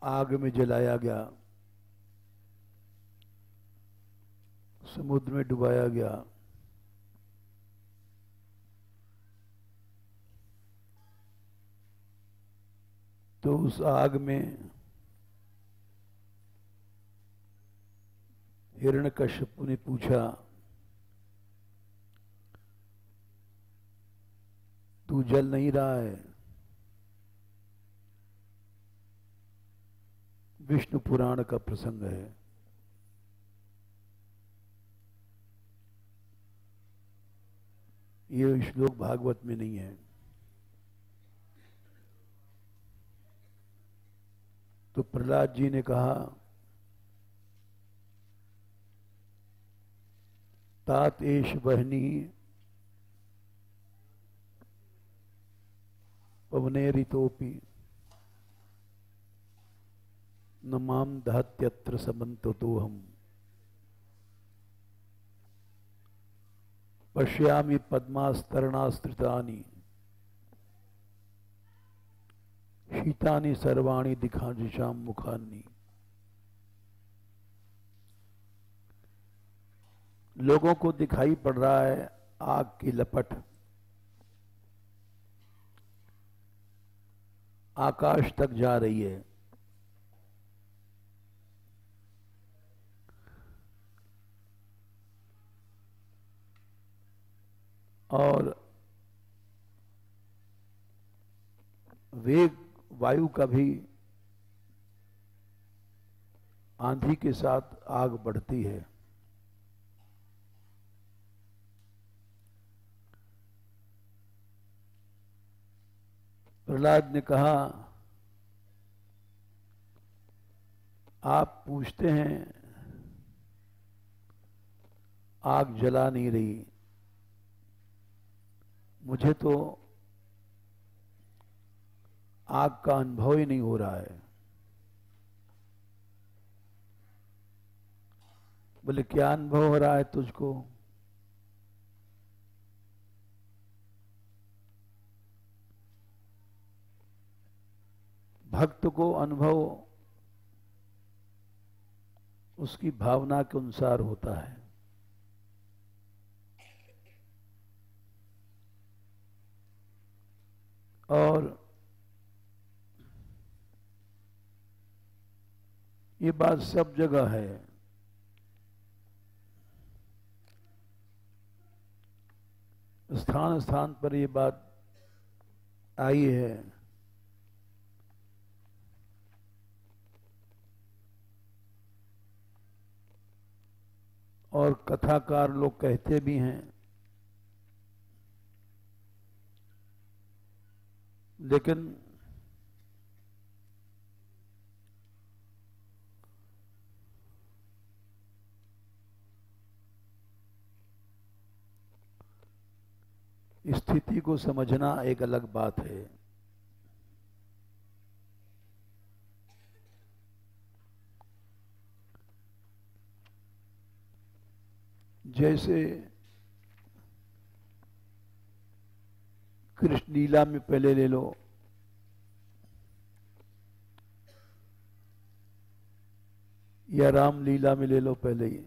आग में जलाया गया, समुद्र में डुबाया गया, तो उस आग में हिरण्यकश्यप ने पूछा, तू जल नहीं रहा है? विष्णु पुराण का प्रसंग है। ये श्लोक भागवत में नहीं है। तो प्रहलाद जी ने कहा, तात एष वह्नि पवनेरितोपि न माम दहत्यत्र समन्ततोऽहम् पश्यामि पद्मास्तरणास्त्रितानि शीतानि सर्वाणि दिखांशिषां मुखानि। लोगों को दिखाई पड़ रहा है आग की लपट, आकाश तक जा रही है, और वेग वायु का भी आंधी के साथ आग बढ़ती है। प्रहलाद ने कहा, आप पूछते हैं आग जला नहीं रही, मुझे तो आग का अनुभव ही नहीं हो रहा है। बोले, क्या अनुभव हो रहा है तुझको? भक्त को अनुभव उसकी भावना के अनुसार होता है। और ये बात सब जगह है। स्थान स्थान पर ये बात आई है। और कथाकार लोग कहते भी हैं, लेकिन स्थिति को समझना एक अलग बात है। जैसे कृष्ण लीला में पहले ले लो, या राम लीला में ले लो पहले ही,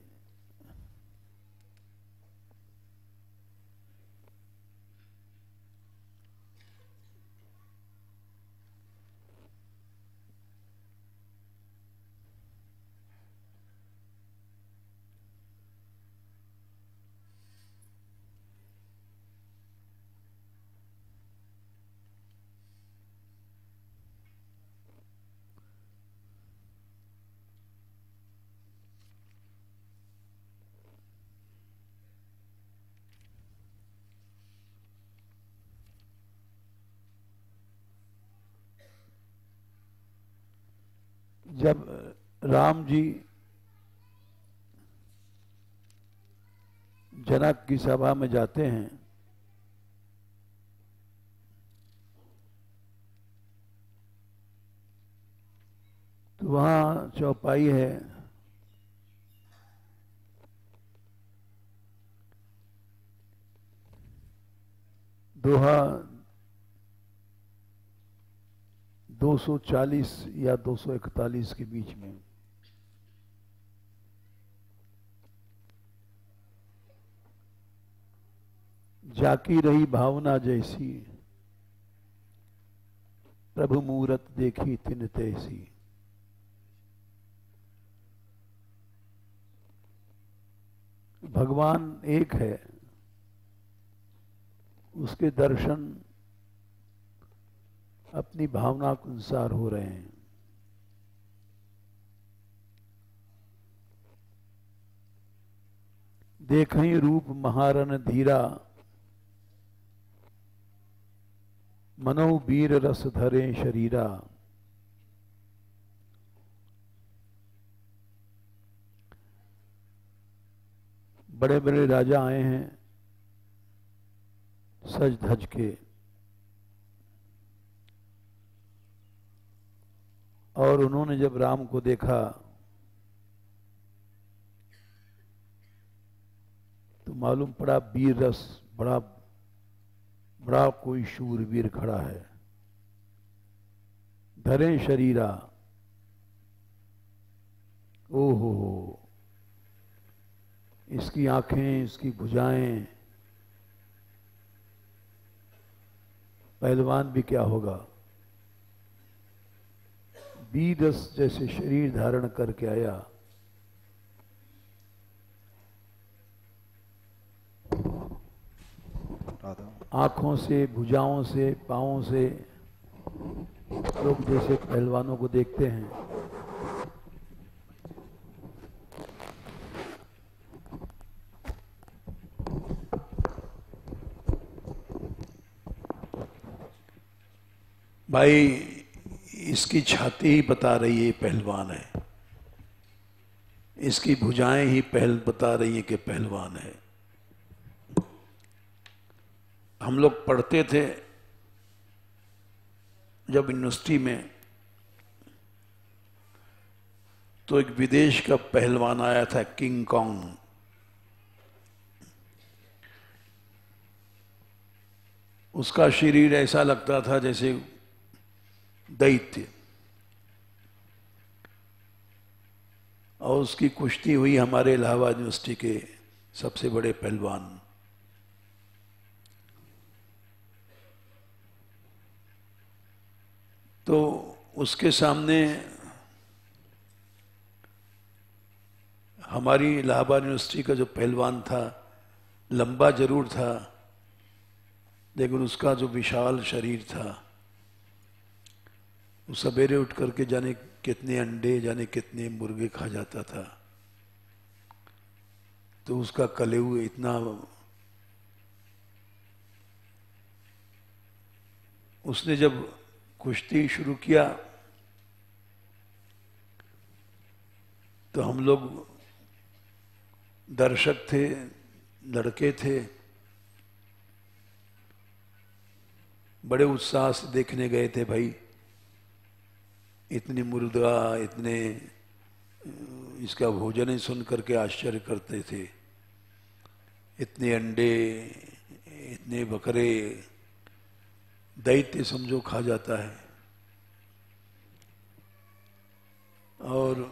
जब राम जी जनक की सभा में जाते हैं, तो वहां चौपाई है, दोहा 240 या 241 के बीच में। जाकी रही भावना जैसी, प्रभु मूरत देखी तिन तैसी। भगवान एक है, उसके दर्शन अपनी भावना के अनुसार हो रहे हैं। देखहीं रूप महारन धीरा, मनो वीर रस धरे शरीरा। बड़े बड़े राजा आए हैं सज धज के, और उन्होंने जब राम को देखा तो मालूम पड़ा वीर रस, बड़ा बड़ा कोई शूरवीर खड़ा है। धरे शरीरा, ओहो, इसकी आंखें, इसकी भुजाएं, पहलवान भी क्या होगा। वीर रस जैसे शरीर धारण करके आया। आंखों से, भुजाओं से, पांवों से लोग जैसे पहलवानों को देखते हैं। भाई, इसकी छाती ही बता रही है पहलवान है, इसकी भुजाएं ही बता रही हैं कि पहलवान है। हम लोग पढ़ते थे जब यूनिवर्सिटी में, तो एक विदेश का पहलवान आया था, किंग कॉन्ग। उसका शरीर ऐसा लगता था जैसे दैत्य, और उसकी कुश्ती हुई हमारे इलाहाबाद यूनिवर्सिटी के सबसे बड़े पहलवान। तो उसके सामने हमारी इलाहाबाद यूनिवर्सिटी का जो पहलवान था, लंबा जरूर था लेकिन उसका जो विशाल शरीर था, वो सवेरे उठ करके जाने कितने अंडे, जाने कितने मुर्गे खा जाता था। तो उसका कलेऊ इतना, उसने जब कुश्ती शुरू किया तो हम लोग दर्शक थे, लड़के थे, बड़े उत्साह से देखने गए थे। भाई, इतनी मुर्गा, इतने, इसका भोजन ही सुन करके आश्चर्य करते थे। इतने अंडे, इतने बकरे, दैत्य समझो खा जाता है। और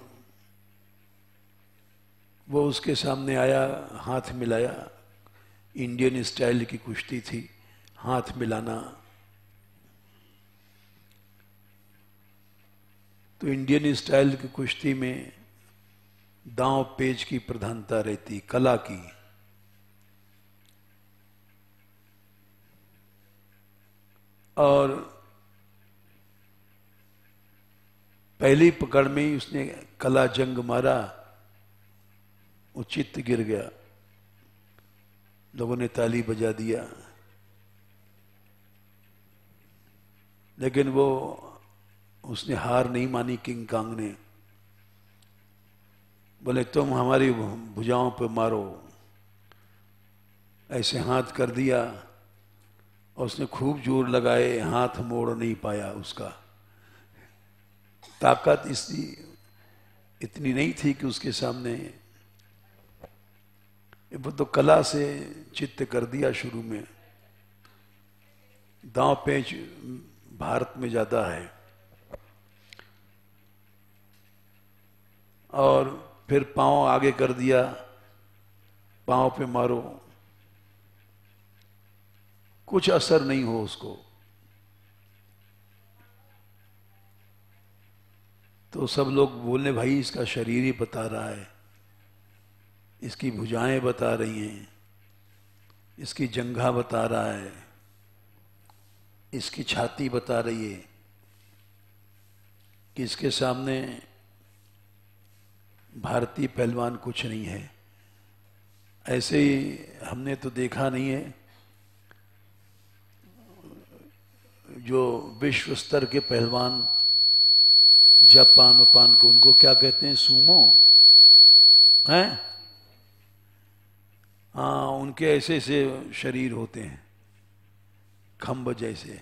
वो उसके सामने आया, हाथ मिलाया। इंडियन स्टाइल की कुश्ती थी, हाथ मिलाना। तो इंडियन स्टाइल की कुश्ती में दांव पेच की प्रधानता रहती, कला की। और पहली पकड़ में ही उसने कला जंग मारा, वो चित्त गिर गया। लोगों ने ताली बजा दिया, लेकिन वो, उसने हार नहीं मानी। किंग कांग ने बोले तुम हमारी भुजाओं पे मारो। ऐसे हाथ कर दिया और उसने खूब जोर लगाए, हाथ मोड़ नहीं पाया। उसका ताकत इतनी नहीं थी कि उसके सामने, वो तो कला से चित्त कर दिया शुरू में। दांव पेच भारत में ज्यादा है, और फिर पांव आगे कर दिया, पांव पे मारो, कुछ असर नहीं हो उसको। तो सब लोग बोलने भाई इसका शरीर ही बता रहा है, इसकी भुजाएं बता रही हैं, इसकी जंघा बता रहा है, इसकी छाती बता रही है कि इसके सामने भारतीय पहलवान कुछ नहीं है। ऐसे ही हमने तो देखा नहीं है, जो विश्व स्तर के पहलवान जापान वपान को, उनको क्या कहते हैं, सूमो हैं, हाँ, उनके ऐसे ऐसे शरीर होते हैं, खम्भ जैसे।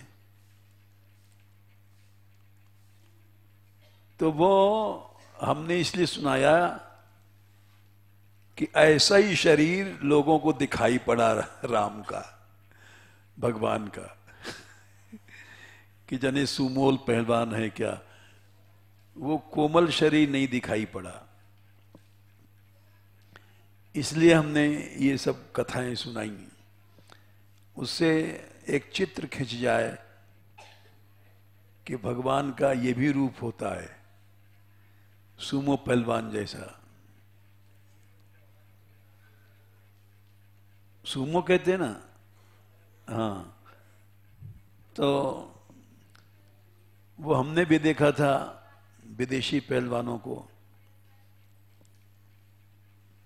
तो वो हमने इसलिए सुनाया कि ऐसा ही शरीर लोगों को दिखाई पड़ा राम का, भगवान का, कि जने सुमोल पहलवान है क्या, वो कोमल शरीर नहीं दिखाई पड़ा। इसलिए हमने ये सब कथाएं सुनाई, उससे एक चित्र खिंच जाए कि भगवान का ये भी रूप होता है, सुमो पहलवान जैसा। सुमो कहते हैं ना, हाँ। तो वो हमने भी देखा था विदेशी पहलवानों को,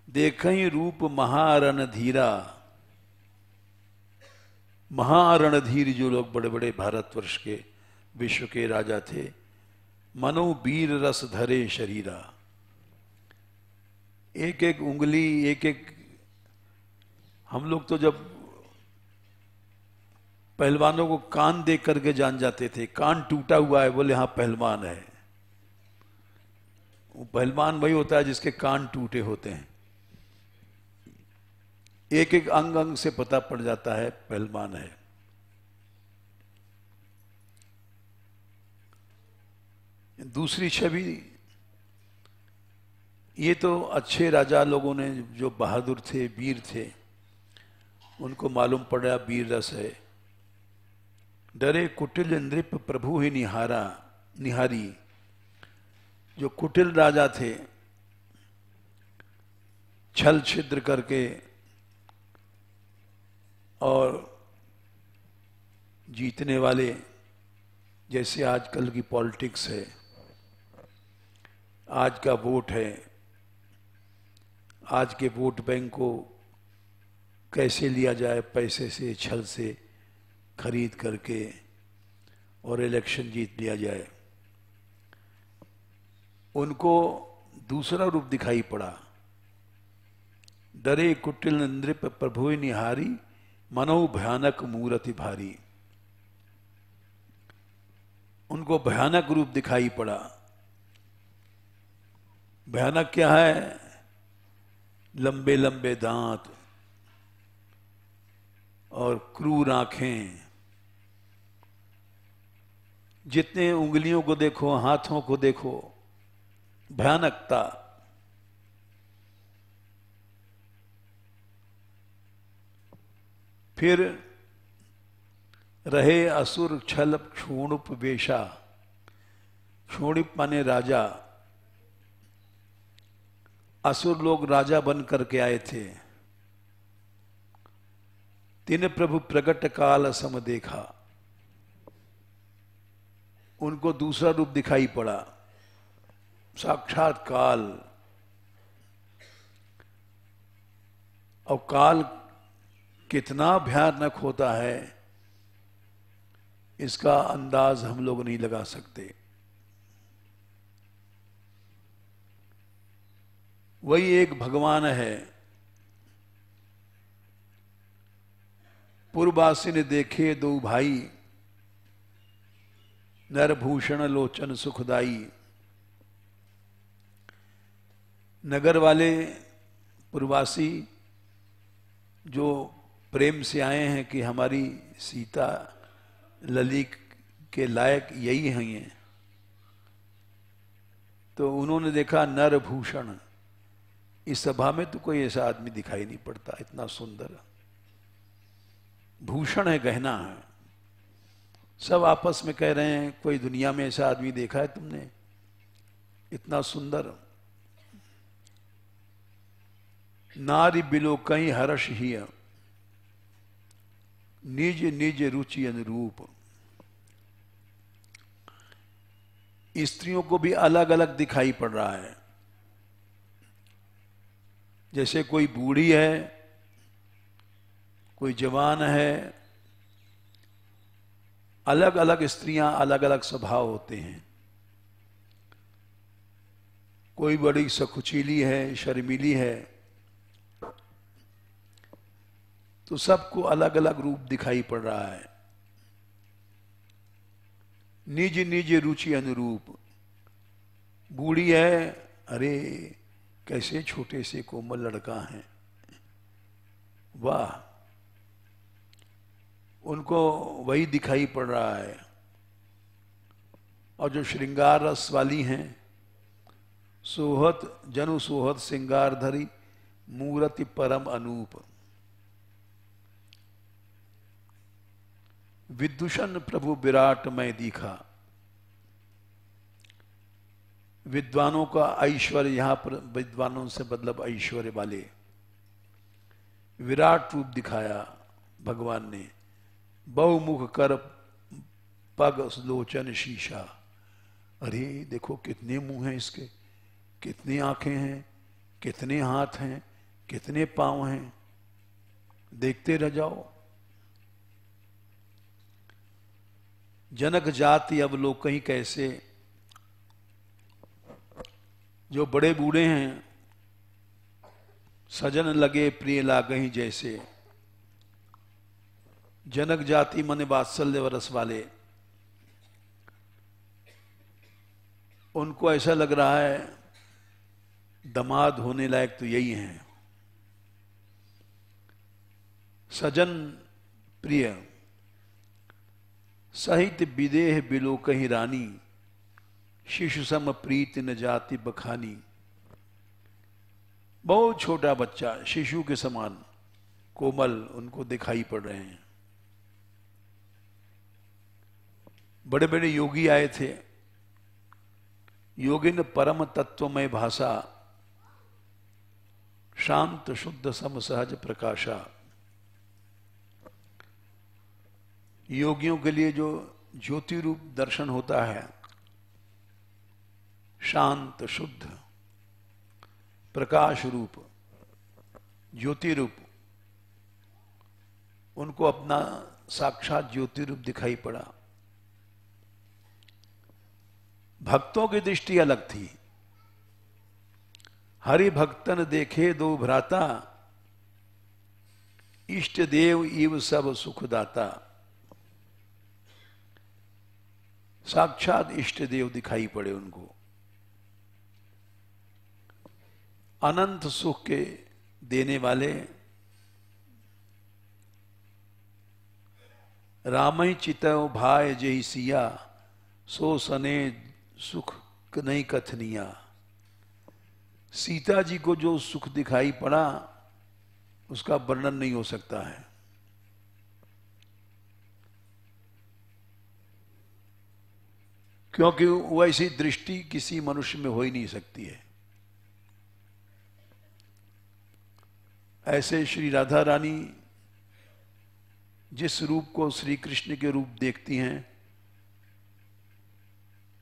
देखई रूप महारणधीरा, महारणधीर जो लोग बड़े बड़े भारतवर्ष के विश्व के राजा थे, मनो वीर रस धरे शरीरा, एक एक उंगली, एक एक, हम लोग तो जब पहलवानों को कान देख करके जान जाते थे, कान टूटा हुआ है बोले हाँ पहलवान है। वो पहलवान वही होता है जिसके कान टूटे होते हैं, एक एक अंग अंग से पता पड़ जाता है पहलवान है। दूसरी छवि, ये तो अच्छे राजा लोगों ने, जो बहादुर थे, वीर थे, उनको मालूम पड़ा वीर रस है। डरे कुटिल नृप प्रभु ही निहारा, निहारी, जो कुटिल राजा थे, छल छिद्र करके और जीतने वाले, जैसे आजकल की पॉलिटिक्स है, आज का वोट है, आज के वोट बैंक को कैसे लिया जाए, पैसे से, छल से खरीद करके और इलेक्शन जीत लिया जाए, उनको दूसरा रूप दिखाई पड़ा। डरे कुटिल नृप प्रभु निहारी, मनो भयानक मूर्ति भारी, उनको भयानक रूप दिखाई पड़ा। भयानक क्या है, लंबे लंबे दांत और क्रूर आंखें, जितने उंगलियों को देखो, हाथों को देखो, भयानकता। फिर रहे असुर छल क्षोणुप वेशा, क्षोणिप माने राजा, असुर लोग राजा बन करके आए थे। तिन प्रभु प्रगट काल सम देखा, उनको दूसरा रूप दिखाई पड़ा, साक्षात काल। और काल कितना भयानक होता है, इसका अंदाज हम लोग नहीं लगा सकते। वही एक भगवान है। पूर्ववासी ने देखे दो भाई, नरभूषण लोचन सुखदाई। नगर वाले पूर्ववासी जो प्रेम से आए हैं कि हमारी सीता ललित के लायक यही हैं, तो उन्होंने देखा नरभूषण, इस सभा में तो कोई ऐसा आदमी दिखाई नहीं पड़ता, इतना सुंदर भूषण है, गहना है। सब आपस में कह रहे हैं कोई दुनिया में ऐसा आदमी देखा है तुमने, इतना सुंदर। नारी बिलो कहीं हर्ष ही, निज निज रुचि अनुरूप। स्त्रियों को भी अलग अलग दिखाई पड़ रहा है। जैसे कोई बूढ़ी है, कोई जवान है, अलग अलग स्त्रियां, अलग अलग स्वभाव होते हैं। कोई बड़ी सकुचीली है, शर्मीली है, तो सबको अलग अलग रूप दिखाई पड़ रहा है। निज निज रुचि अनुरूप। बूढ़ी है, अरे कैसे छोटे से कोमल लड़का है, वाह, उनको वही दिखाई पड़ रहा है। और जो श्रृंगार रस वाली हैं, सोहत जनु सोहत श्रृंगार धरी, मूरति परम अनूप। विदूषण प्रभु विराट में दिखा। विद्वानों का ऐश्वर्य, यहां पर विद्वानों से मतलब ऐश्वर्य वाले, विराट रूप दिखाया भगवान ने। बहुमुख कर पग लोचन शीशा। अरे देखो कितने मुंह हैं इसके, कितनी आंखें हैं, कितने हाथ हैं, कितने पांव हैं, देखते रह जाओ। जनक जाति अब लोग कहीं कैसे, जो बड़े बूढ़े हैं, सजन लगे प्रिय लागहीं जैसे। जनक जाति माने वात्सल्य वरस वाले, उनको ऐसा लग रहा है दामाद होने लायक तो यही हैं। सजन प्रिय सहित विदेह बिलो कहीं रानी, शिशु सम प्रीत न जाति बखानी। बहुत छोटा बच्चा, शिशु के समान कोमल उनको दिखाई पड़ रहे हैं। बड़े बड़े योगी आए थे। योगिन परम तत्वमय भाषा, शांत शुद्ध सम सहज प्रकाशा। योगियों के लिए जो ज्योति रूप दर्शन होता है, शांत शुद्ध प्रकाश रूप ज्योति रूप, उनको अपना साक्षात ज्योति रूप दिखाई पड़ा। भक्तों की दृष्टि अलग थी। हरि भक्तन देखे दो भ्राता, इष्ट देव इव सब सुखदाता। साक्षात इष्ट देव दिखाई पड़े उनको। अनंत सुख के देने वाले रामई चितव भाय जय सिया, सो सने सुख नहीं कथनिया। सीता जी को जो सुख दिखाई पड़ा उसका वर्णन नहीं हो सकता है। क्योंकि वैसी दृष्टि किसी मनुष्य में हो ही नहीं सकती है। ऐसे श्री राधा रानी जिस रूप को श्री कृष्ण के रूप देखती हैं,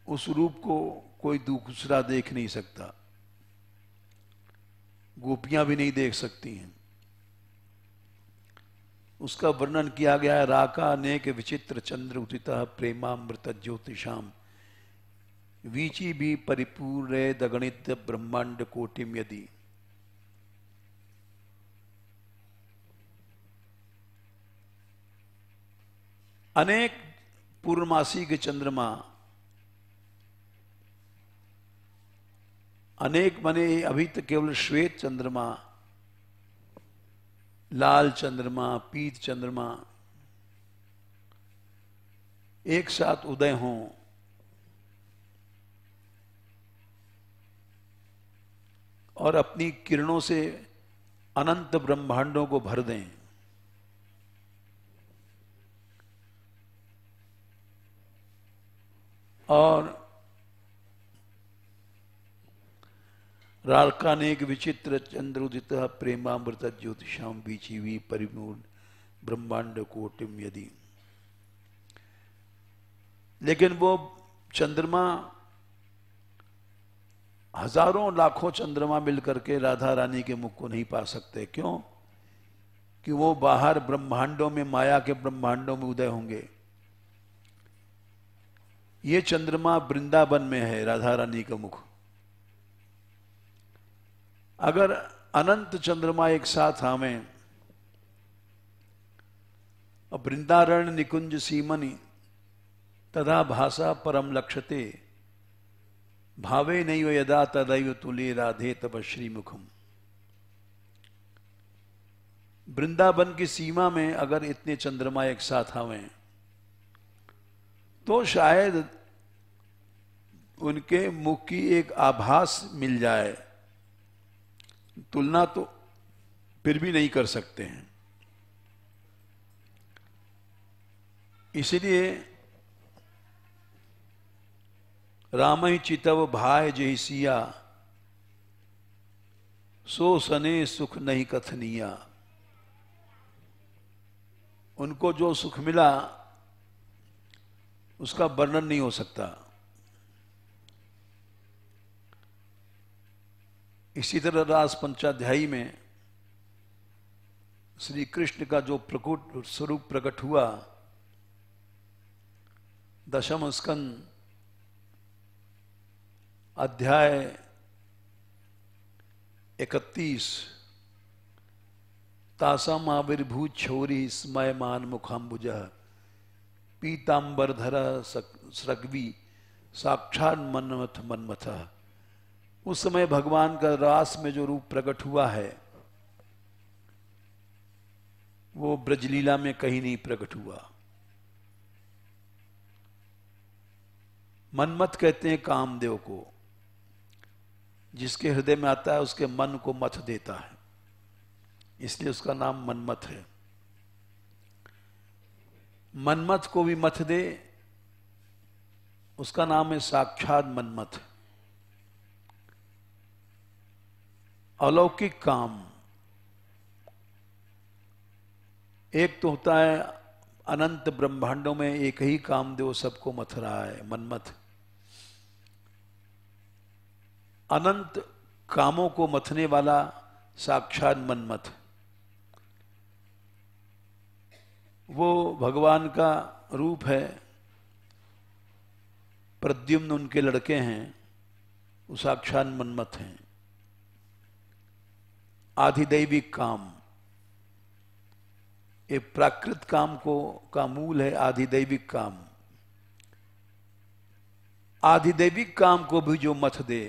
उस रूप को कोई दूसरा देख नहीं सकता। गोपियां भी नहीं देख सकती हैं। उसका वर्णन किया गया है। राका अनेक विचित्र चंद्र उदिता प्रेमामृत ज्योतिषाम, वीची भी परिपूर्ण दगणित ब्रह्मांड कोटिम यदि। अनेक पूर्णमासी के चंद्रमा, अनेक माने अभी तक केवल श्वेत चंद्रमा, लाल चंद्रमा, पीत चंद्रमा एक साथ उदय हों, और अपनी किरणों से अनंत ब्रह्मांडों को भर दें। और राकानेक विचित्र चंद्रोदित प्रेमामृत ज्योतिषाम बीचीवी परिपूर्ण ब्रह्मांड कोटिम यदि। लेकिन वो चंद्रमा, हजारों लाखों चंद्रमा मिलकर के राधा रानी के मुख को नहीं पा सकते। क्यों? कि वो बाहर ब्रह्मांडों में, माया के ब्रह्मांडों में उदय होंगे। ये चंद्रमा वृंदावन में है, राधा रानी का मुख। अगर अनंत चंद्रमा एक साथ आवे, वृंदारण्य निकुंज सीमनि तदा भाषा परम लक्ष्यते भावे नैव यदा तदैव तुले राधे तब श्रीमुखम। वृंदावन की सीमा में अगर इतने चंद्रमा एक साथ आवे तो शायद उनके मुख की एक आभास मिल जाए। तुलना तो फिर भी नहीं कर सकते हैं। इसलिए राम ही चितव भाय जहि सिया सो सने सुख नहीं कथनिया। उनको जो सुख मिला उसका वर्णन नहीं हो सकता। इसी तरह रास पंचाध्यायी में श्री कृष्ण का जो प्रकट स्वरूप प्रकट हुआ, दशम स्कंद अध्याय 31, तासाम आविर्भूत छोरी स्मयमान मुखाम्बुज पीतांबरधर स्रग्वी साक्षात मन्मथ मन्मथ। उस समय भगवान का रास में जो रूप प्रकट हुआ है वो ब्रजलीला में कहीं नहीं प्रकट हुआ। मन्मथ कहते हैं कामदेव को, जिसके हृदय में आता है उसके मन को मथ देता है, इसलिए उसका नाम मन्मथ है। मन्मथ को भी मथ दे, उसका नाम है साक्षात मन्मथ। अलौकिक काम एक तो होता है, अनंत ब्रह्मांडों में एक ही कामदेव सबको मथ रहा है, मन्मथ। अनंत कामों को मथने वाला साक्षात मन्मथ, वो भगवान का रूप है। प्रद्युम्न उनके लड़के हैं, वो साक्षात मन्मथ हैं। आधिदैविक काम, ये प्राकृत काम को का मूल है आधिदैविक काम। आधिदैविक काम को भी जो मथ दे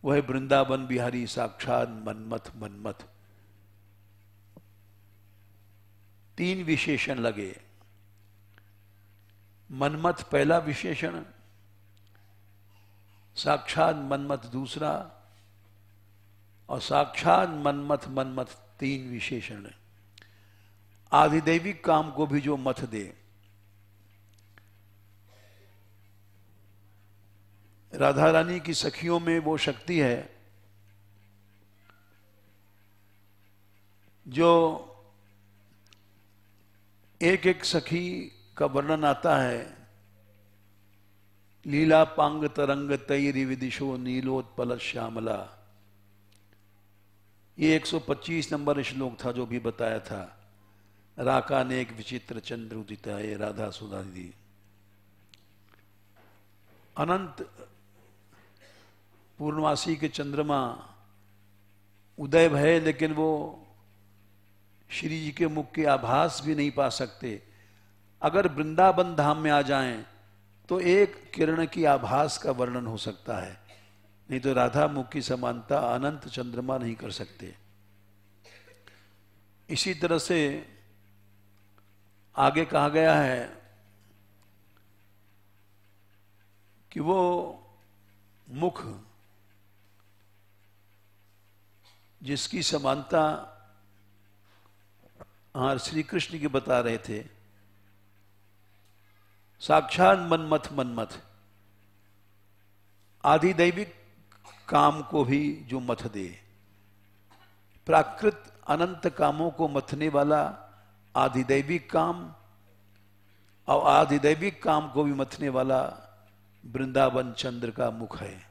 वह वृंदावन बिहारी साक्षात मन्मथ मन्मथ। तीन विशेषण लगे। मन्मथ पहला विशेषण, साक्षात मन्मथ दूसरा, और साक्षात मन्मथ मन्मथ तीन विशेषण। आधिदैविक काम को भी जो मथ दे, राधा रानी की सखियों में वो शक्ति है जो एक एक सखी का वर्णन आता है। लीला पांग तरंग तैरी विदिशो नीलोत्पल श्यामला, ये 125 नंबर श्लोक था जो भी बताया था। राका ने एक विचित्र चंद्र उदिता है, राधा सुधा दी। अनंत पूर्णवासी के चंद्रमा उदय भय, लेकिन वो श्री जी के मुख के आभास भी नहीं पा सकते। अगर वृंदावन धाम में आ जाएं तो एक किरण की आभास का वर्णन हो सकता है, नहीं तो राधा मुख की समानता अनंत चंद्रमा नहीं कर सकते। इसी तरह से आगे कहा गया है कि वो मुख जिसकी समानता श्री कृष्ण की बता रहे थे, साक्षात मनमथ मनमथ, आधिदैविक काम को भी जो मथ दे, प्राकृत अनंत कामों को मथने वाला आधिदैविक काम और आधिदैविक काम को भी मथने वाला वृंदावन चंद्र का मुख है।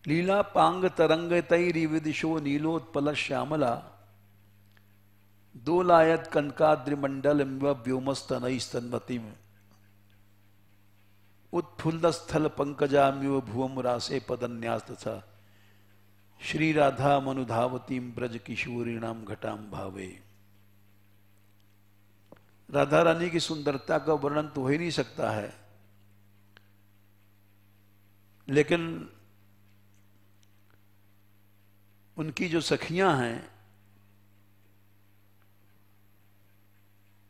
लीला पांग तरंग तैरी विदिशो नीलोत्पल श्यामला, दोलायत कनकाद्रिमंडल व्योमस्तनैस्तन्वती, उत्फुल्ल स्थल पंकजाम्यो भुवम रासे पदन्यास तथा, श्री राधा मनुधावती ब्रज किशोरीणाम घटाम भावे। राधा रानी की सुंदरता का वर्णन तो हो ही नहीं सकता है, लेकिन उनकी जो सखियां हैं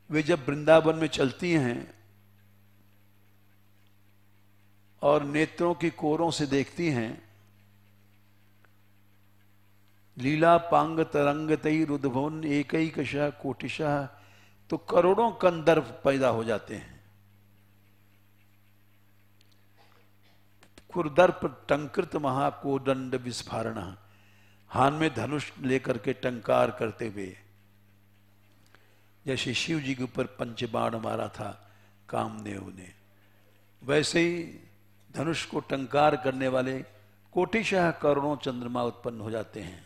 वे जब वृंदावन में चलती हैं और नेत्रों की कोरों से देखती हैं, लीला पांग तरंग तई रुद्भवन एकैकशः कोटिशः, तो करोड़ों कंदर्प पैदा हो जाते हैं। कुर्दर्प टंकृत महाकोदंड विस्फारण, हाथ में धनुष लेकर के टंकार करते हुए, जैसे शिव जी के ऊपर पंचबाण मारा था कामदेव ने, वैसे ही धनुष को टंकार करने वाले कोटिशः करोड़ों चंद्रमा उत्पन्न हो जाते हैं।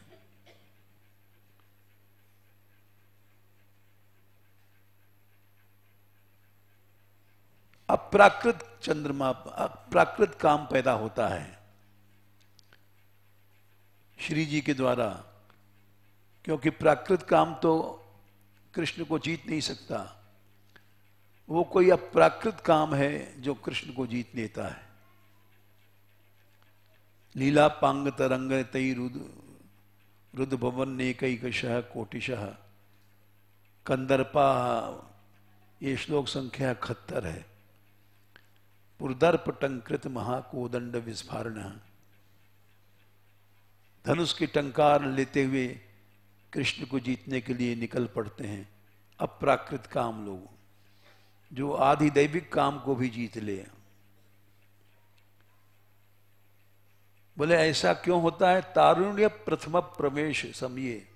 अप्राकृत चंद्रमा, अप्राकृत काम पैदा होता है श्री जी के द्वारा, क्योंकि प्राकृत काम तो कृष्ण को जीत नहीं सकता, वो कोई अप्राकृत काम है जो कृष्ण को जीत लेता है। लीला पांग तरंग तई रुद्र भवन नेकैकशः कोटिशः कंदर्पा, ये श्लोक संख्या 71 है। पुर्दर्प टंकृत महाकोदंड विस्फारण, धनुष की टंकार लेते हुए कृष्ण को जीतने के लिए निकल पड़ते हैं अप्राकृत काम लोग, जो आधिदैविक काम को भी जीत ले। बोले ऐसा क्यों होता है? तारुण्य प्रथम प्रवेश समये,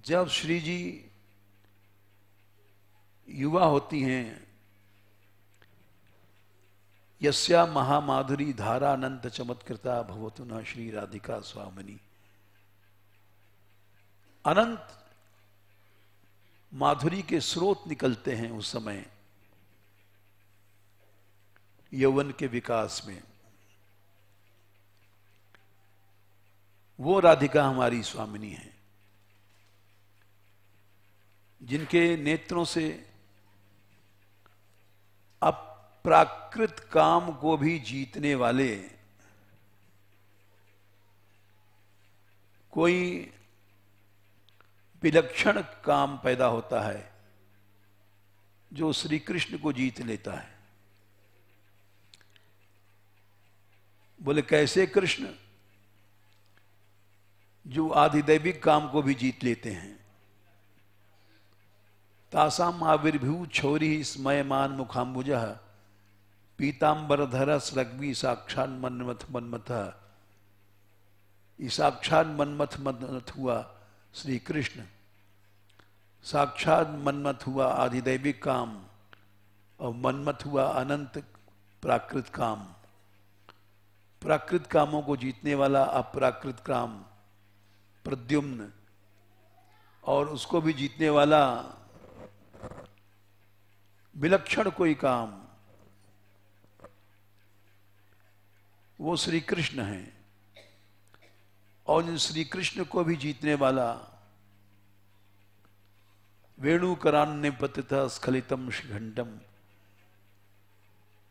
जब श्री जी युवा होती हैं, यस्या महामाधुरी धारा अनंत चमत्कृता भवतु न श्री राधिका स्वामिनी, अनंत माधुरी के स्रोत निकलते हैं उस समय यौवन के विकास में। वो राधिका हमारी स्वामिनी है, जिनके नेत्रों से अप्राकृत काम को भी जीतने वाले कोई विलक्षण काम पैदा होता है जो श्री कृष्ण को जीत लेता है। बोले कैसे कृष्ण? जो आधिदैविक काम को भी जीत लेते हैं। तासाम आविर्भू छोरी स्मयमान मुखाम्बुजः पीतांबरधर स्रग्वी साक्षात मन्मथ मन्मथ, साक्षात मन्मथ मन्मथ हुआ श्री कृष्ण, साक्षात मन्मथ हुआ आधिदैविक काम, और मन्मथ हुआ अनंत प्राकृत काम। प्राकृत कामों को जीतने वाला अप्राकृत काम प्रद्युम्न, और उसको भी जीतने वाला विलक्षण कोई काम वो श्री कृष्ण है। और इन श्री कृष्ण को भी जीतने वाला वेणुकरान्य पतिता स्खलितम घंटम,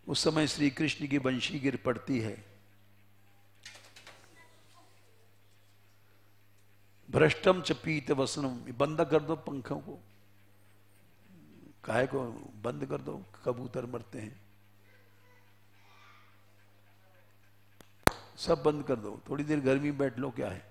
उस समय श्री कृष्ण की बंशी गिर पड़ती है। भ्रष्टम च पीत वसनम, बंद कर दो पंखों को, काहे को बंद कर दो, कबूतर मरते हैं। सब बंद कर दो, थोड़ी देर घर में बैठ लो, क्या है।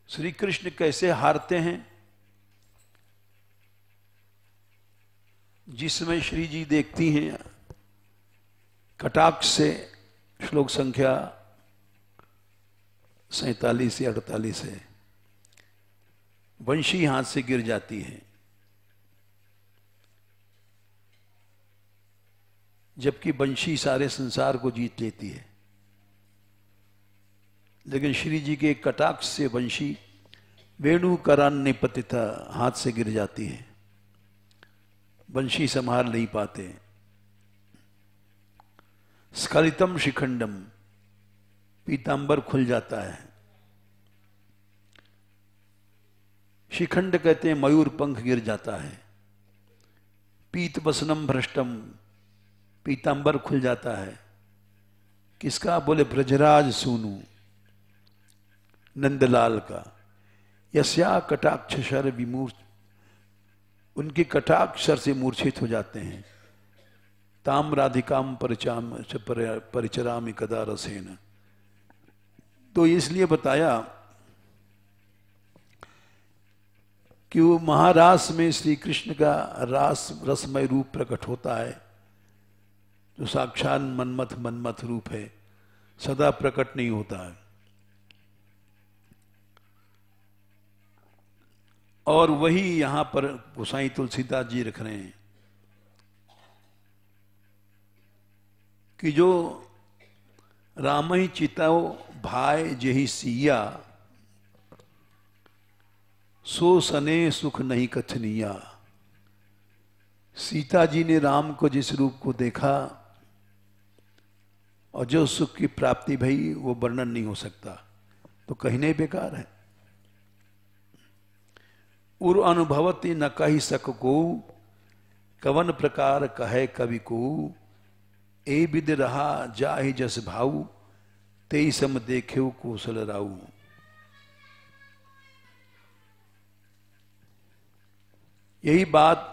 श्री कृष्ण कैसे हारते हैं? जिसमें श्री जी देखती हैं कटाक्ष से, श्लोक संख्या 47 या 48 है, वंशी हाथ से गिर जाती है, जबकि वंशी सारे संसार को जीत लेती है। लेकिन श्री जी के कटाक्ष से वंशी वेणु करान्य पतिता हाथ से गिर जाती है, वंशी संभाल नहीं पाते। स्खलितम शिखंडम, पीतांबर खुल जाता है। शिखंड कहते हैं मयूर पंख गिर जाता है। पीत वसनम भ्रष्टम, पीतांबर खुल जाता है। किसका? बोले ब्रजराज सूनु, नंदलाल का। यस्या कटाक्षर विमूर्छ, उनके कटाक्षर से मूर्छित हो जाते हैं। ताम राधिकाम परिचरामि कदा रसेन। तो इसलिए बताया कि वो महारास में श्री कृष्ण का रास रसमय रूप प्रकट होता है, जो साक्षात मन्मथ रूप है, सदा प्रकट नहीं होता है। और वही यहां पर गोसाई तुलसीदास जी रख रहे हैं कि जो राम ही चिताओ भाई जेहि सिया, सो सने सुख नहीं कथनिया। सीता जी ने राम को जिस रूप को देखा और जो सुख की प्राप्ति भई, वो वर्णन नहीं हो सकता, तो कहने बेकार है। उर अनुभवती न कही सक को, कवन प्रकार कहे कवि को। ए विद रहा जाहि जस भाऊ, तेई सम देख्यो कौशल राऊ। यही बात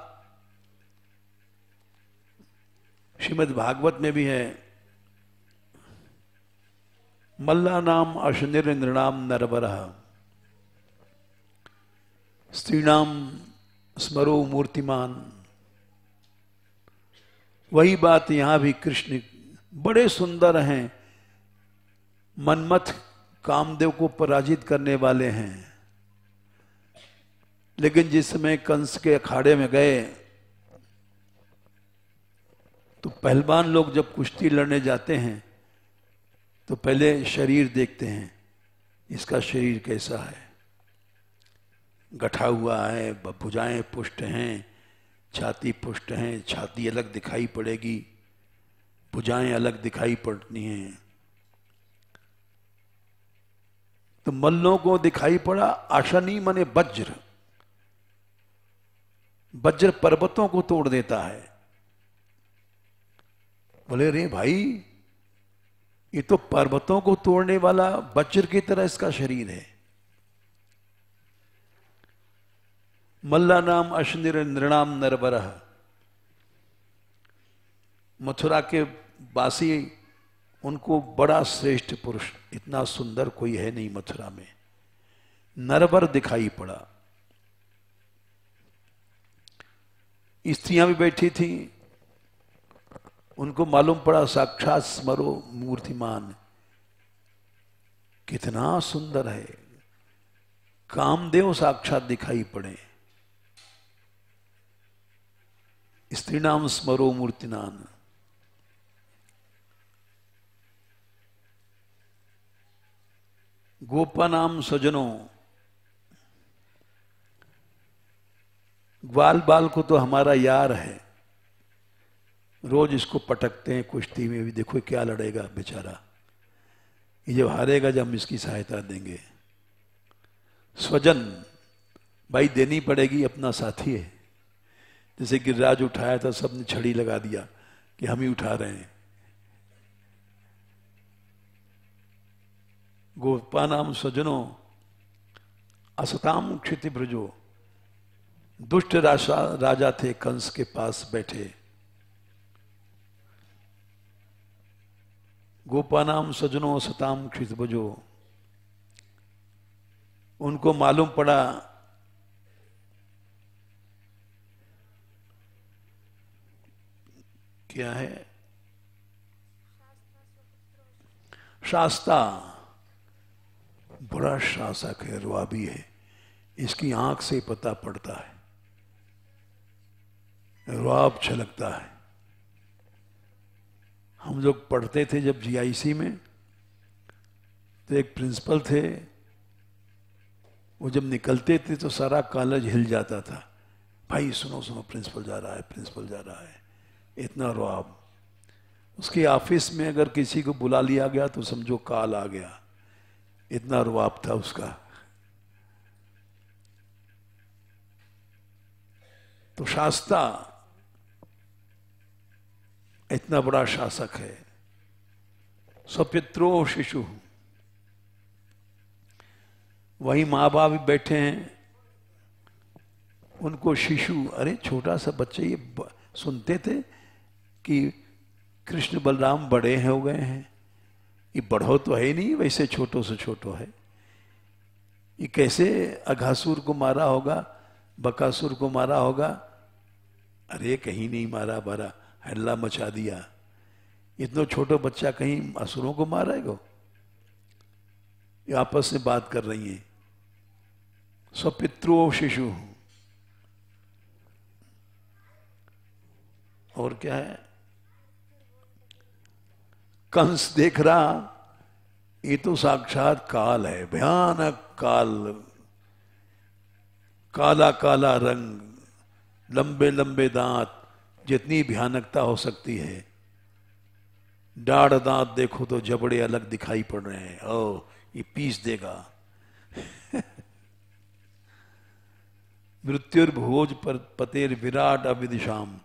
श्रीमद् भागवत में भी है। मल्ला नाम अशनिर नृणाम नरवरः, स्त्रीणाम स्मरो मूर्तिमान। वही बात यहां भी कृष्ण बड़े सुंदर हैं, मन्मथ कामदेव को पराजित करने वाले हैं। लेकिन जिस समय कंस के अखाड़े में गए तो पहलवान लोग जब कुश्ती लड़ने जाते हैं तो पहले शरीर देखते हैं, इसका शरीर कैसा है, गठा हुआ है, भुजाएं पुष्ट हैं, छाती पुष्ट हैं, छाती अलग दिखाई पड़ेगी, भुजाएं अलग दिखाई पड़नी हैं। तो मल्लों को दिखाई पड़ा आशनी मने वज्र, वज्र पर्वतों को तोड़ देता है। बोले रे भाई, ये तो पर्वतों को तोड़ने वाला वज्र की तरह इसका शरीर है। मल्ला नाम अशनिर नृणाम नरवरः, मथुरा के वासी उनको बड़ा श्रेष्ठ पुरुष, इतना सुंदर कोई है नहीं मथुरा में, नरवर दिखाई पड़ा। स्त्रियां भी बैठी थी, उनको मालूम पड़ा साक्षात स्मरो मूर्तिमान, कितना सुंदर है, कामदेव साक्षात दिखाई पड़े। स्त्री नाम स्मरो मूर्तिनान। गोपा नाम सजनों, ग्वाल बाल को तो हमारा यार है, रोज इसको पटकते हैं कुश्ती में भी, देखो क्या लड़ेगा बेचारा, ये जब हारेगा जब हम इसकी सहायता देंगे। स्वजन भाई देनी पड़ेगी, अपना साथी है। जैसे गिरिराज उठाया था, सबने छड़ी लगा दिया कि हम ही उठा रहे हैं। गोपा नाम स्वजनों असताम क्षिति ब्रजो, दुष्ट राजा थे कंस के पास बैठे। गोपानाम सजनो सताम क्षितभुजो, उनको मालूम पड़ा क्या है, शास्ता बड़ा शासक है, रुआबी है, इसकी आंख से पता पड़ता है, रुआब छलकता है। हम लोग पढ़ते थे जब जीआईसी में, तो एक प्रिंसिपल थे, वो जब निकलते थे तो सारा कॉलेज हिल जाता था, भाई सुनो सुनो प्रिंसिपल जा रहा है, प्रिंसिपल जा रहा है, इतना रुआब। उसके ऑफिस में अगर किसी को बुला लिया गया तो समझो काल आ गया, इतना रुआब था उसका। तो शास्ता इतना बड़ा शासक है। स्वपित्रो शिशु, वही माँ बाप भी बैठे हैं, उनको शिशु, अरे छोटा सा बच्चे, ये सुनते थे कि कृष्ण बलराम बड़े हो गए हैं, ये बढ़ो तो है ही नहीं, वैसे छोटो से छोटो है, ये कैसे अघासुर को मारा होगा, बकासुर को मारा होगा। अरे कहीं नहीं मारा, मारा हल्ला मचा दिया, इतना छोटा बच्चा कहीं असुरों को मारेगा। ये आपस में बात कर रही हैं। स्वपित्रो शिशु, और क्या है, कंस देख रहा, ये तो साक्षात काल है, भयानक काल, काला काला रंग, लंबे लंबे दांत, जितनी भयानकता हो सकती है। दाढ़ दांत देखो तो जबड़े अलग दिखाई पड़ रहे हैं, ओ ये पीस देगा। मृत्युर्भोज पर पतेर विराट अविदिशाम,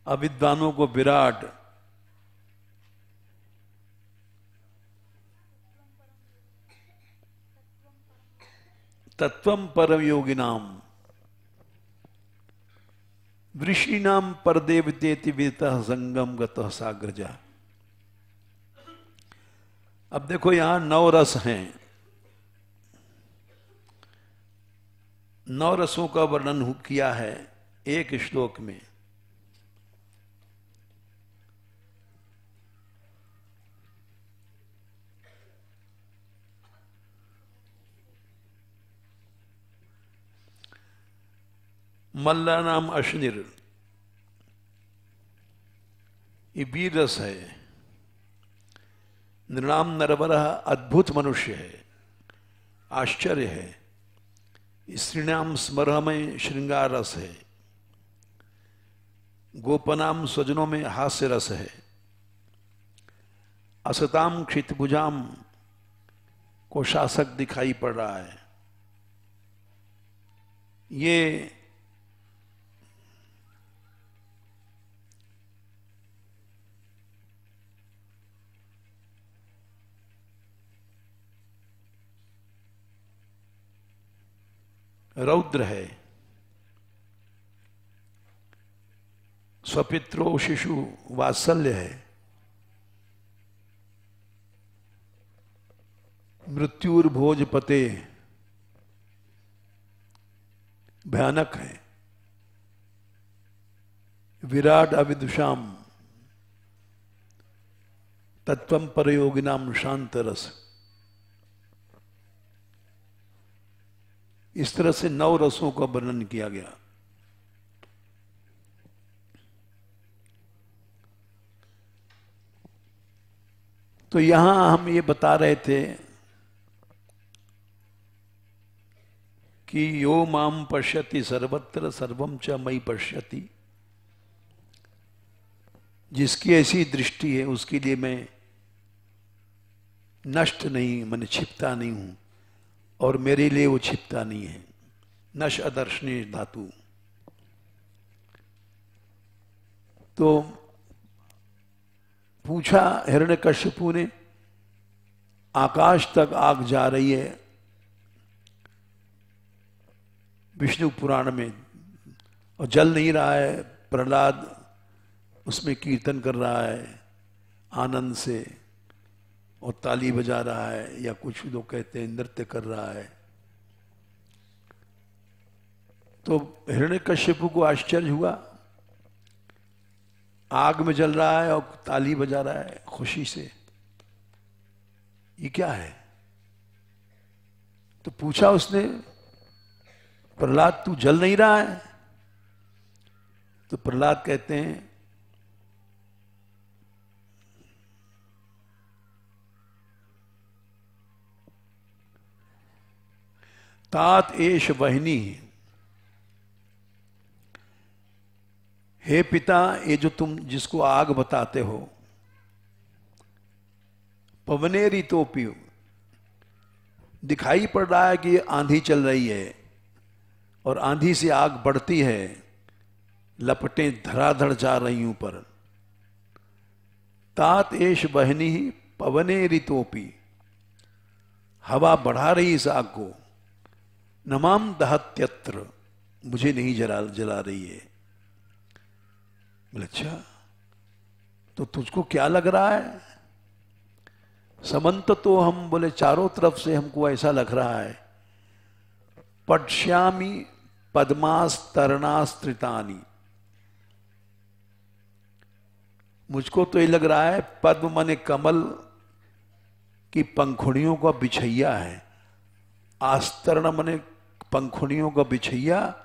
अविद्वानों को विराट, तत्वम परम योगिनाम, वृषिनाम परदेवतेति विदितः संगम गतः साग्रजा। अब देखो यहां 9 रस हैं, 9 रसों का वर्णन किया है एक श्लोक में। मल्ला नाम अश्निर, ये वीर रस है। नृणाम नरवर, अद्भुत मनुष्य है, आश्चर्य है। स्त्रीणाम स्मरह में श्रृंगार रस है। गोपनाम स्वजनों में हास्य रस है। असताम क्षितभुजाम को शासक दिखाई पड़ रहा है। ये रौद्र है। स्वपित्रो शिशु वात्सल्य है। मृत्युर्भोजपते भयानक है। विराट अविदुषाम, तत्वम परयोगिनाम शांत रस। इस तरह से 9 रसों का वर्णन किया गया। तो यहां हम ये बता रहे थे कि यो माम पश्यति सर्वत्र सर्वम च मयि पश्यति, जिसकी ऐसी दृष्टि है उसके लिए मैं नष्ट नहीं, मैंने छिपता नहीं हूं, और मेरे लिए वो छिपता नहीं है। नश अदर्शनीय धातु। तो पूछा हिरण्यकश्यपु ने, आकाश तक आग जा रही है, विष्णु पुराण में, और जल नहीं रहा है। प्रहलाद उसमें कीर्तन कर रहा है आनंद से, और ताली बजा रहा है, या कुछ लोग कहते हैं नृत्य कर रहा है। तो हिरण्यकश्यप को आश्चर्य हुआ, आग में जल रहा है और ताली बजा रहा है खुशी से, ये क्या है? तो पूछा उसने, प्रहलाद तू जल नहीं रहा है? तो प्रहलाद कहते हैं, तात एष वहिनी, हे पिता, ये जो तुम जिसको आग बताते हो, पवनेरी तोपी, दिखाई पड़ रहा है कि आंधी चल रही है और आंधी से आग बढ़ती है, लपटें धड़ाधड़ जा रही ऊपर। तात एष बहनी पवने ऋतोपी, हवा बढ़ा रही इस आग को। नमाम दहत्यत्र, मुझे नहीं जला रही है। बोले अच्छा, तो तुझको क्या लग रहा है? समंत तो हम, बोले चारों तरफ से हमको ऐसा लग रहा है, पश्यामि पद्मास्तरणास्त्रितानि, मुझको तो ये लग रहा है पद्म माने कमल की पंखुड़ियों का बिछैया है, आस्तरण माने पंखुड़ियों का बिछैया,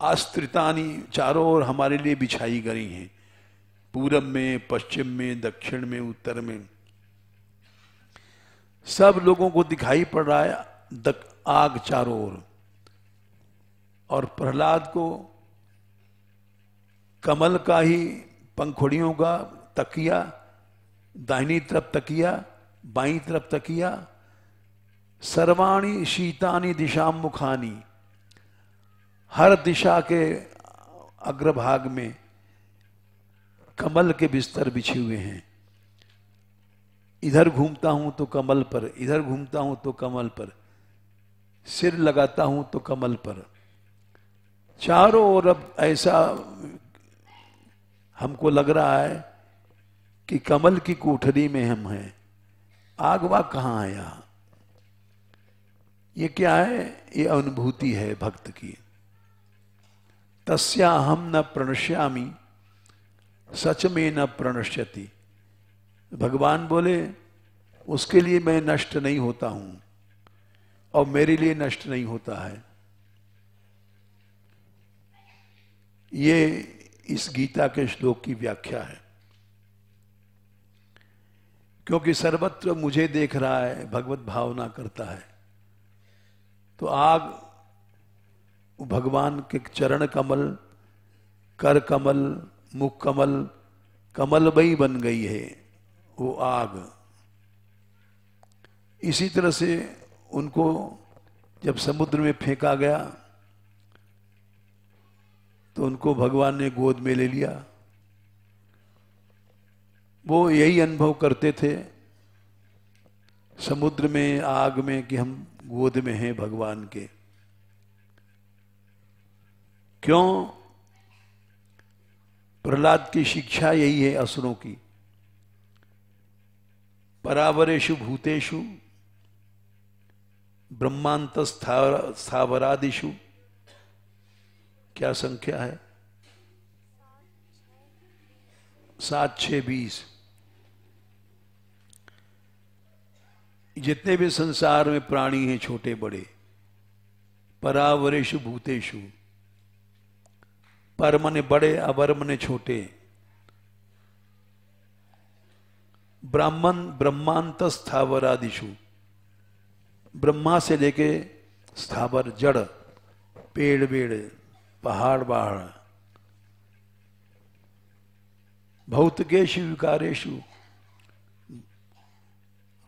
आस्त्रितानी चारों ओर हमारे लिए बिछाई गई हैं, पूरब में, पश्चिम में, दक्षिण में, उत्तर में, सब लोगों को दिखाई पड़ रहा है आग चारों ओर। और प्रहलाद को कमल का ही पंखुड़ियों का तकिया, दाहिनी तरफ तकिया, बाईं तरफ तकिया, सर्वाणी शीतानी दिशा मुखानी, हर दिशा के अग्रभाग में कमल के बिस्तर बिछे हुए हैं। इधर घूमता हूं तो कमल पर, इधर घूमता हूं तो कमल पर, सिर लगाता हूं तो कमल पर, चारों ओर अब ऐसा हमको लग रहा है कि कमल की कोठरी में हम हैं, आग वाग कहां है यहां? ये क्या है? ये अनुभूति है भक्त की। तस्या हम न प्रणश्यामि सच में न प्रणश्यति, भगवान बोले उसके लिए मैं नष्ट नहीं होता हूं और मेरे लिए नष्ट नहीं होता है। ये इस गीता के श्लोक की व्याख्या है। क्योंकि सर्वत्र मुझे देख रहा है, भगवत भावना करता है, तो आग भगवान के चरण कमल, कर कमल, मुख कमल, कमलमयी बन गई है वो आग। इसी तरह से उनको जब समुद्र में फेंका गया तो उनको भगवान ने गोद में ले लिया। वो यही अनुभव करते थे समुद्र में, आग में, कि हम गोद में हैं भगवान के। क्यों? प्रहलाद की शिक्षा यही है असुरों की, परावरेषु भूतेषु ब्रह्मांत स्थावरादिषु, क्या संख्या है? 7, 6, 20। जितने भी संसार में प्राणी हैं छोटे बड़े, परावरेषु भूतेषु, पर मने बड़े, अवर मने छोटे, ब्रह्मांत स्थावरादिषु, ब्रह्मा से लेके स्थावर जड़, पेड़ वेड़, पहाड़ पहाड़, भौतिकेषु विकारेषु,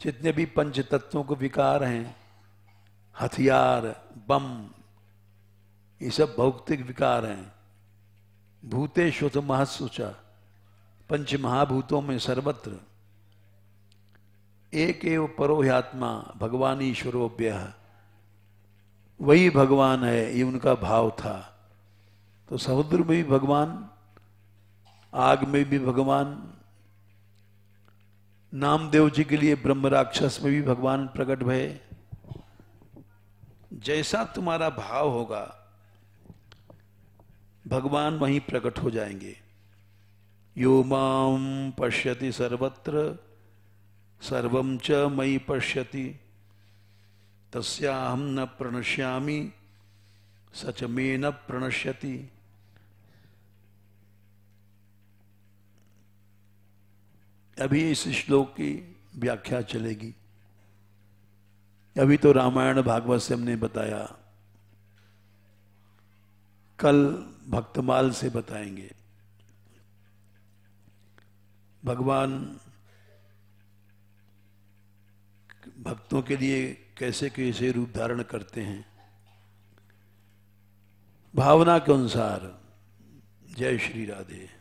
जितने भी पंच तत्वों को विकार हैं, हथियार, बम, ये सब भौतिक विकार हैं। भूतेषु तो महत्सुचा, पंच महाभूतों में सर्वत्र एक एव परो ह्यात्मा भगवान ईश्वरोभ्यः, वही भगवान है, ये उनका भाव था। तो समुद्र में भी भगवान, आग में भी भगवान, नामदेव जी के लिए ब्रह्म राक्षस में भी भगवान प्रकट भये। जैसा तुम्हारा भाव होगा भगवान वहीं प्रकट हो जाएंगे। यो माम पश्यति सर्वत्र सर्वं च मयि पश्यति तस्याहं न प्रणश्यामि सच मे न प्रणश्यति। अभी इस श्लोक की व्याख्या चलेगी। अभी तो रामायण भागवत से हमने बताया, कल भक्तमाल से बताएंगे भगवान भक्तों के लिए कैसे कैसे रूप धारण करते हैं भावना के अनुसार। जय श्री राधे।